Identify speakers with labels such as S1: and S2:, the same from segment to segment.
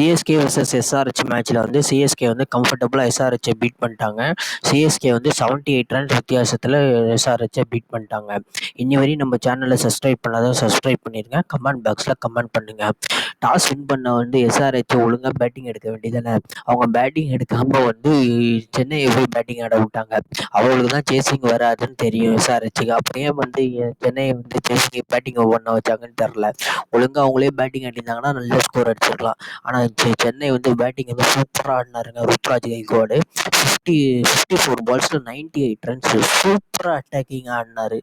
S1: CSK versus SRH மேட்ச்சில் வந்து CSK வந்து கம்ஃபர்டபுளாக எஸ்ஆர்ஹெச்சை பீட் பண்ணிட்டாங்க. சிஎஸ்கே வந்து 78 ரன்ஸ் வித்தியாசத்தில் எஸ்ஆர்ஹெச்சை பீட் பண்ணிட்டாங்க. இன்னி வரையும் நம்ம சேனலில் சப்ஸ்கிரைப் பண்ணாதான் சப்ஸ்கிரைப் பண்ணிடுங்க. கமெண்ட் பாக்ஸில் கமெண்ட் பண்ணுங்கள். டாஸ் வின் பண்ண வந்து எஸ்ஆர்ஹெச் ஒழுங்காக பேட்டிங் எடுக்க வேண்டியதானே. அவங்க பேட்டிங் எடுக்காமல் வந்து சென்னையை போய் பேட்டிங் ஆட விட்டாங்க. அவங்களுக்கு தான் சேசிங் வராதுன்னு தெரியும் எஸ்ஆர்ஹெச்சுக்கு. அப்படியே வந்து சென்னையை வந்து சேசிங் பேட்டிங் பண்ண வச்சாங்கன்னு தெரில. ஒழுங்காக அவங்களே பேட்டிங் ஆடிருந்தாங்கன்னா நல்ல ஸ்கோர் அடிச்சிருக்கலாம். ஆனால் சென்னை வந்து பேட்டிங் வந்து சூப்பராக ஆடினாருங்க. ருத்ராஜ் கைக்வாடு 54 பால்ஸில் 98 ரன்ஸ் சூப்பராக அட்டாக்கிங்காக ஆடினாரு.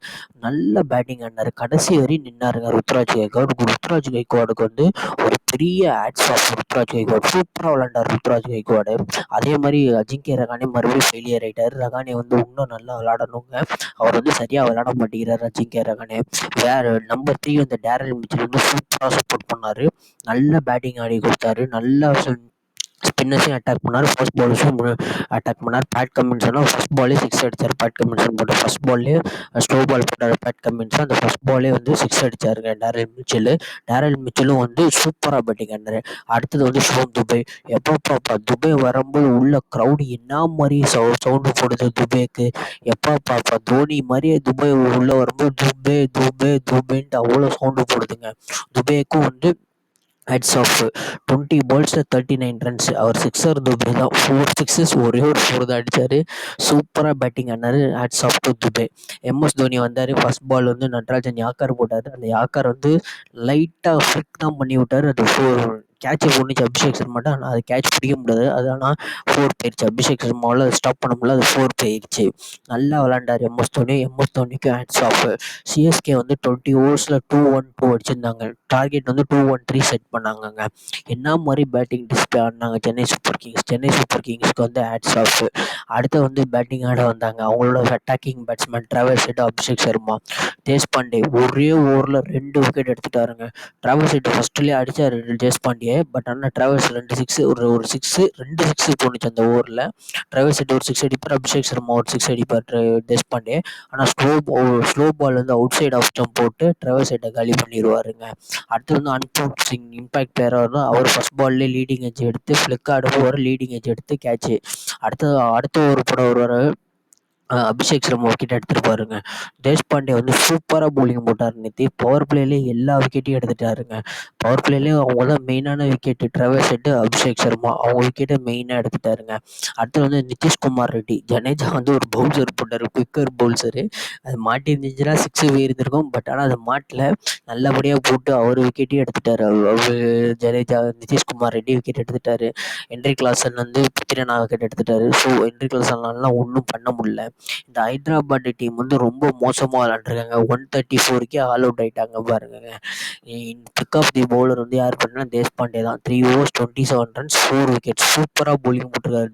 S1: நல்ல பேட்டிங் ஆடினாரு. கடைசி வரையும் நின்னாருங்க ருத்ராஜ் கைக்வாடு. ருத்ராஜ் கைக்வாடுக்கு வந்து ஒரு பெரிய ஹேட்ஸ் ஆஃப். ருத்ராஜ் கைக்வாடு சூப்பராக விளையாண்டார். ருத்ராஜ் கைக்வாடு அதே மாதிரி அஜிங்கிய ரகானே மறுபடியும் ஃபெயிலியர் ஆகிட்டார். ரகானே வந்து இன்னும் நல்லா விளையாடணுங்க. அவர் வந்து சரியாக விளையாட மாட்டேங்கிறார் அஜிங்கிய ரகானே. நம்பர் 3 வந்து டேரல் மிச்சல் வந்து சூப்பராக சப்போர்ட் பண்ணார். நல்ல பேட்டிங் ஆடி கொடுத்தாரு. நல்லா ஸ்பின்னர்ஸையும் அட்டாக் பண்ணார். ஃபர்ஸ்ட் பாலர்ஸும் அட்டாக் பண்ணார். பேட் கமின்ஸனும் ஃபர்ஸ்ட் பாலே 6 அடித்தார். பேட் கமின்ஸன் போட்டு ஃபர்ஸ்ட் பால்லே ஸ்லோ பால் போட்டார். பேட் கமின்ஸன் அந்த ஃபர்ஸ்ட் பாலே வந்து 6 அடித்தாருங்க டேரல் மிச்சலும் வந்து சூப்பராக பேட்டிங் ஆடினார். அடுத்தது வந்து ஷோம் துபே. எப்போ துபே வரும்போது உள்ள க்ரௌடு என்ன மாதிரி சவுண்டு போடுது துபேக்கு. எப்போ தோனி மாதிரியே துபே உள்ளே வரும்போது துபேன்ட்டு அவ்வளோ சவுண்டு போடுதுங்க. துபேக்கும் வந்து ஹேட்ஸ் ஆஃப். 20 பால்ஸில் 39 ரன்ஸ். அவர் சிக்ஸர் துபே தான். 4 சிக்ஸஸ் ஒரே ஒரு 4 தான் அடித்தார். சூப்பராக பேட்டிங் ஆடினார். Hats off to Dube. MS Dhoni வந்தார். ஃபர்ஸ்ட் பால் வந்து நட்ராஜன் யாக்கர் போட்டார். அந்த யாக்கர் வந்து லைட்டாக ஃப்ளிக் தான் பண்ணி விட்டார். அது 4 கேட்சை போட்டுச்சு அபிஷேக் சர்மாட்ட. ஆனால் அது கேட்ச் பிடிக்க முடியாது. அது ஆனால் 4 போயிடுச்சு. அபிஷேக் சர்மாவில் அது ஸ்டாப் பண்ண முடியல. அது 4 போயிடுச்சு. நல்லா விளாண்டார் எம்எஸ் தோனிக்கு ஹேட்ஸ் ஆஃப். சிஎஸ்கே வந்து 20 ஓவர்ஸில் 2-1-2 அடிச்சிருந்தாங்க. டார்கெட் வந்து 2-1-3 செட் பண்ணாங்கங்க. என்ன மாதிரி பேட்டிங் டிஸ்பிளே ஆடினாங்க சென்னை சூப்பர் கிங்ஸ்க்கு வந்து ஹேட்ஸ் ஆஃப். அடுத்து வந்து பேட்டிங் ஆட வந்தாங்க அவங்களோட attacking batsman traverse head, Abhishek Sharma, Deshpande. ஒரே ஓவரில் 2 விக்கெட் எடுத்துட்டாருங்க. டிராவர்ஸ் ஹெட் ஃபர்ஸ்ட்லேயே அடித்தார் தேஷ்பாண்டே. பட் ஆனால் டிராவர்ஸ் 2 சிக்ஸ் ஒரு 2 சிக்ஸ் போணுச்சு அந்த ஓவரில். டிராவர்ஸ் ஹெட் ஒரு 6 அடிப்பார். அபிஷேக் சர்மா ஒரு 6 அடிப்பார் தேஷ்பாண்டே. ஆனால் ஸ்லோ பால் வந்து அவுட் சைட் ஆஃப் ஸ்டம்ப் போட்டு டிராவர்ஸ் ஹெட்டை காலி பண்ணிடுவாருங்க. அடுத்து வந்து அன்பவுட் சிங் இம்பாக்ட் பிளேயராக இருந்தால் அவர் ஃபர்ஸ்ட் பால்லே லீடிங் எட்ஜ் எடுத்து ஃப்ளிக் ஆடும்போது லீடிங் எட்ஜ் எடுத்து கேட்ச்சு. அடுத்த ஒரு படம் ஒரு அபிஷேக் சர்மா விக்கெட் எடுத்துருப்பாருங்க. தேஷ்பாண்டே வந்து சூப்பராக பவுலிங் போட்டார் நேற்று. பவர் பிளேலேயே எல்லா விக்கெட்டையும் எடுத்துட்டாருங்க. பவர் பிளேலேயும் அவங்க தான் மெயினான wicket. Traverse head, Abhishek Sharma அவங்க விக்கெட்டை மெயினாக எடுத்துட்டாருங்க. அடுத்து வந்து நிதிஷ்குமார் ரெட்டி. ஜடேஜா வந்து ஒரு பவுன்சர் போட்டார், குயிக்கர் பவுன்சரு. அது மாட்டி இருந்துச்சுன்னா 6 போயிருந்திருக்கும். பட் ஆனால் அதை மாட்டல. நல்லபடியாக போட்டு அவர் விக்கெட்டையும் எடுத்துட்டார். அவர் ஜடேஜா நிதிஷ்குமார் ரெட்டி விக்கெட் எடுத்துட்டாரு. ஹென்ரி கிளாசன் வந்து பித்திரனா விக்கெட் எடுத்துட்டாரு. ஸோ ஹென்ரி கிளாசன்லாம் ஒன்றும் பண்ண முடியல. இந்த ஹைதராபாத் டீம் வந்து ரொம்ப மோசமாக விளாண்டுருக்காங்க. 134க்கே ஆல் அவுட் ஆகிட்டாங்க பாருங்க. பிக் ஆஃப் தி பவுலர் வந்து யார் பண்ணா தேஷ்பாண்டே தான். 3 overs 27 ரன்ஸ் 4 விக்கெட். சூப்பராக பவுலிங் போட்டிருக்காரு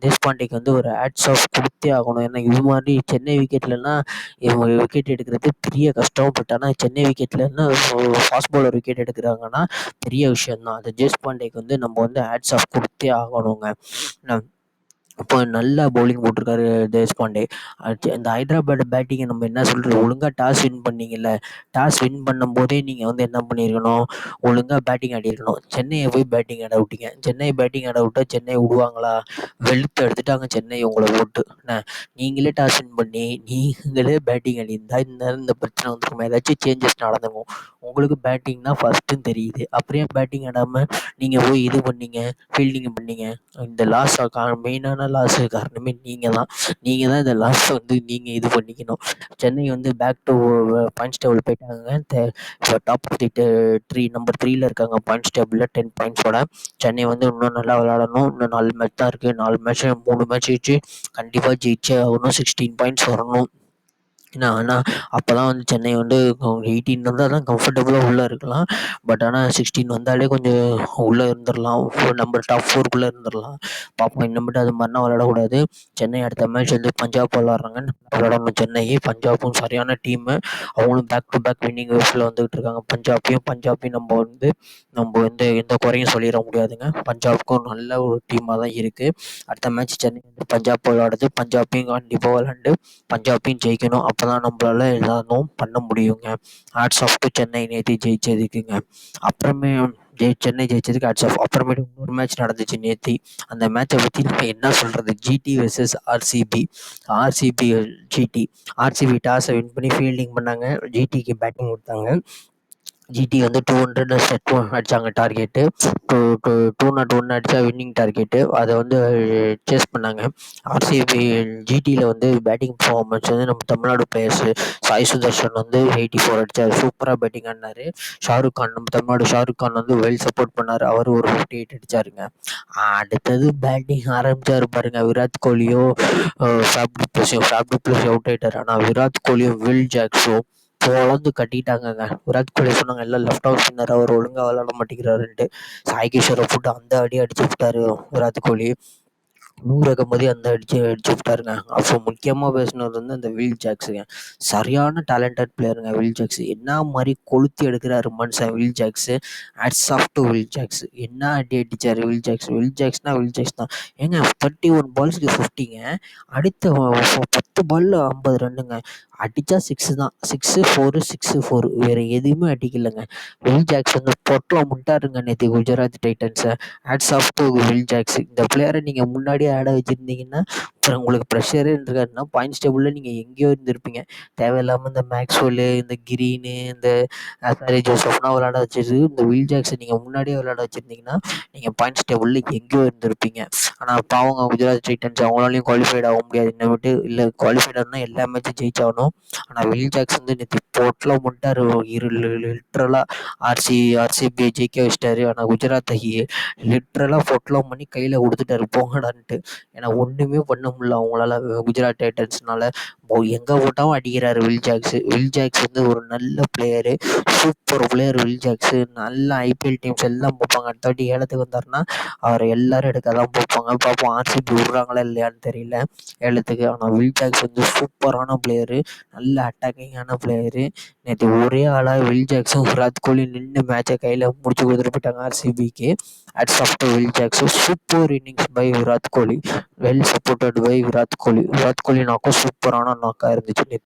S1: தேஷ்பாண்டேக்கு வந்து ஒரு ஹேட்ஸ் ஆஃப் கொடுத்தே ஆகணும். ஏன்னா இது மாதிரி சென்னை விக்கெட்லலாம் இவங்க விக்கெட் எடுக்கிறது பெரிய கஷ்டம். பட் ஆனால் சென்னை விக்கெட்லன்னா ஃபாஸ்ட் பவுலர் விக்கெட் எடுக்கிறாங்கன்னா பெரிய விஷயம்தான். அந்த தேஷ்பாண்டேக்கு வந்து நம்ம வந்து ஹேட்ஸ் ஆஃப் கொடுத்தே ஆகணுங்க. இப்போ நல்லா பவுலிங் போட்டிருக்காரு தேஷ்பாண்டே. இந்த ஹைதராபாத் பேட்டிங்கை நம்ம என்ன சொல்கிறது, ஒழுங்காக டாஸ் வின் பண்ணிங்கல்ல. டாஸ் வின் பண்ணும் போதே நீங்கள் வந்து என்ன பண்ணியிருக்கணும், ஒழுங்காக பேட்டிங் ஆடிருக்கணும். சென்னையை போய் பேட்டிங் ஆட விட்டீங்க. சென்னை பேட்டிங் ஆட விட்டால் சென்னை விடுவாங்களா? வெளுத்து எடுத்துட்டாங்க சென்னை உங்களை போட்டு. என்ன நீங்களே டாஸ் வின் பண்ணி நீங்களே பேட்டிங் ஆடிருந்தால் இந்த பிரச்சனை வந்துருக்கும். ஏதாச்சும் சேஞ்சஸ் நடந்துக்கும். உங்களுக்கு பேட்டிங் தான் ஃபஸ்ட்டுன்னு தெரியுது. அப்படியே பேட்டிங் ஆடாமல் நீங்கள் போய் இது பண்ணீங்க, ஃபீல்டிங் பண்ணீங்க. இந்த மெயினான லாஸுக்கு காரணமே நீங்கள் தான். இந்த லாஸை வந்து நீங்கள் இது பண்ணிக்கணும். சென்னை வந்து பேக் டு பாயிண்ட்ஸ் டேபிள் போயிட்டாங்க. இப்போ டாப் ஆஃப் தி நம்பர் 3ல இருக்காங்க பாயிண்ட்ஸ் டேபிளில் 10 பாயிண்ட்ஸோட. சென்னை வந்து இன்னும் நல்லா விளையாடணும். இன்னும் 4 மேட்ச் தான் இருக்குது. 4 மேட்ச் 3 மேட்ச் வச்சு கண்டிப்பாக ஜெயிச்சே ஆகணும். 16 பாயிண்ட்ஸ் வரணும். ஆனால் அப்போ தான் வந்து சென்னை வந்து 18 வந்தால் தான் கம்ஃபர்டபுளாக உள்ளே இருக்கலாம். பட் ஆனால் 16 வந்தாலே கொஞ்சம் உள்ளே இருந்துடலாம். நம்ம டாப் 4க்குள்ளே இருந்துடலாம். பார்ப்போம். இன்னும் அது மாதிரிலாம் விளையாடக்கூடாது. சென்னை அடுத்த மேட்ச் வந்து பஞ்சாப் விளாட்றாங்க. விளாடணும் சென்னை. பஞ்சாப்பும் சரியான டீமு. அவங்களும் பேக் டு பேக் வின்னிங் வேவ்ஸில் வந்துகிட்டு இருக்காங்க. பஞ்சாப்பையும் நம்ம வந்து எந்த குறையும் சொல்லிட முடியாதுங்க. பஞ்சாப்புக்கும் நல்ல ஒரு டீமாக தான் இருக்குது. அடுத்த மேட்ச் சென்னை வந்து பஞ்சாப் விளையாடுது. பஞ்சாப்பையும் கண்டிப்பாக விளாண்டு பஞ்சாப்பையும் ஜெயிக்கணும். அப்போ தான் நம்மளால எல்லாரும் பண்ண முடியுங்க. ஹேட்ஸ் ஆஃப் டு சென்னை நேற்று ஜெயிச்சதுக்குங்க. அப்புறமே சென்னை ஜெயிச்சதுக்கு ஹேட்ஸ் ஆஃப். அப்புறமேட்டு இன்னொரு மேட்ச் நடந்துச்சு நேத்தி. அந்த மேட்சை பற்றி நம்ம என்ன சொல்கிறது? GT versus RCB. RCB GT. RCB டாஸை வின் பண்ணி ஃபீல்டிங் பண்ணாங்க. ஜிடிக்கு பேட்டிங் கொடுத்தாங்க. ஜிடி வந்து 200 செட் அடித்தாங்க டார்கெட்டு. 201 அடித்தா வின்னிங் டார்கெட்டு. அதை வந்து சேஸ் பண்ணாங்க. ஆர்சிபி ஜிடியில் வந்து பேட்டிங் பர்ஃபார்மன்ஸ் வந்து நம்ம தமிழ்நாடு பிளேயர்ஸு சாய் சுதர்ஷன் வந்து 84 அடித்தார். சூப்பராக பேட்டிங் ஆடினார். ஷாருக் கான், நம்ம தமிழ்நாடு ஷாருக் கான் வந்து வெல் சப்போர்ட் பண்ணார். அவர் ஒரு 58 அடித்தாருங்க. அடுத்தது பேட்டிங் ஆரம்பித்தார் பாருங்க. விராட் கோலியோ ஃபேப் டுப்ளஸியோ அவுட் ஆகிட்டார். ஆனால் விராட் கோலியோ வில் ஜாக்ஸோ பொழந்து கட்டிட்டாங்கங்க. விராட் கோலி சொன்னாங்க எல்லாம் லெஃப்ட் ஆஃப் ஸ்பின்னர், அவர் ஒழுங்காக விளாட மாட்டேங்கிறாருன்ட்டு. சாய் கிஷோரை போட்டு அந்த அடி அடிச்சு விட்டாரு விராட் கோலி. நூறு அந்த அடிச்சு விட்டாருங்க. அப்போ முக்கியமாக பேசினது வந்து அந்த வில் ஜாக்ஸுங்க. சரியான டேலண்டட் பிளேயருங்க வில் ஜாக்ஸ். என்ன மாதிரி கொளுத்தி எடுக்கிறாரு மனுஷன் Will Jacks. Hats off to Will Jacks. என்ன அடி அடிச்சார் வில் ஜாக்ஸ். வில் ஜாக்ஸ்னா வில் ஜாக்ஸ் தான். ஏங்க 31 பால்ஸ்க்கு 50ங்க. அடுத்த 10 பால்ல 50 ரன்னுங்க. அடித்தா 6 தான். 6 4 6 4 வேறு எதுவுமே அடிக்கலைங்க. வில் ஜாக்ஸ் வந்து பொட்டில் முட்டாருங்க நேற்று குஜராத் டைட்டன்ஸை. Hats off to Will Jacks. இந்த பிளேயரை நீங்கள் முன்னாடியே ஆட வச்சுருந்தீங்கன்னா அப்புறம் உங்களுக்கு ப்ரெஷரே இருந்திருக்காருன்னா பாயிண்ட்ஸ் டேபிளில் நீங்கள் எங்கேயோ இருந்திருப்பீங்க. தேவையில்லாமல் இந்த மேக்ஸ்வெல்லு, இந்த கிரீனு, இந்த சாரி ஜோசப்லாம் விளாட வச்சது, இந்த வில் ஜாக்ஸை நீங்கள் முன்னாடியே விளாட வச்சுருந்தீங்கன்னா நீங்கள் பாயிண்ட்ஸ் டேபிளில் எங்கேயோ இருந்திருப்பீங்க. ஆனால் பாவங்க குஜராத் டைட்டன்ஸ், அவங்களாலையும் குவாலிஃபைட் ஆக முடியாது. இன்னும் விட்டு இல்லை, குவாலிஃபைட் ஆனால் எல்லா மேட்சும் ஜெயிச்சாகணும். ஆனால் வில் ஜாக்ஸ் வந்து நேற்று போட்டில் முட்டார். லிட்ரலாக ஆர்சிபியை ஜெயிக்க வச்சிட்டாரு. ஆனால் குஜராத்தை லிட்ரலாக பொட்டலாம் பண்ணி கையில் கொடுத்துட்டாரு போங்கடான்ட்டு. ஏன்னா ஒன்றுமே பண்ண முடியல அவங்களால குஜராத் டைட்டன்ஸ்னால. எங்கே போட்டாலும் அடிக்கிறாரு வில் ஜாக்ஸு. வில் ஜாக்ஸ் வந்து ஒரு நல்ல player, super player will jacks. நல்ல ஐபிஎல் டீம்ஸ் எல்லாம் பார்ப்பாங்க. அடுத்த வாட்டி ஏலத்துக்கு வந்தாருன்னா அவரை எல்லாரும் எடுக்க தான் பார்ப்பாங்க. பார்ப்போம் ஆர்சிபி விடுறாங்களா இல்லையான்னு தெரியல ஏலத்துக்கு. ஆனால் வில் ஜாக்ஸ் வந்து சூப்பரான பிளேயரு, நல்ல அட்டாக்கிங்கான பிளேயரு. நேற்று ஒரே ஆளாக வில் ஜாக்ஸும் விராட் கோலி நின்று மேட்சை கையில் முடிச்சு கொடுத்துட்டு போயிட்டாங்க ஆர்சிபிக்கு. ஹேட்ஸ் ஆஃப் டு வில் ஜாக்ஸும். Super innings by Virat Kohli. Well supported by Virat Kohli. Virat Kohli நாக்கும் சூப்பரான நாக்காக இருந்துச்சு நேற்று.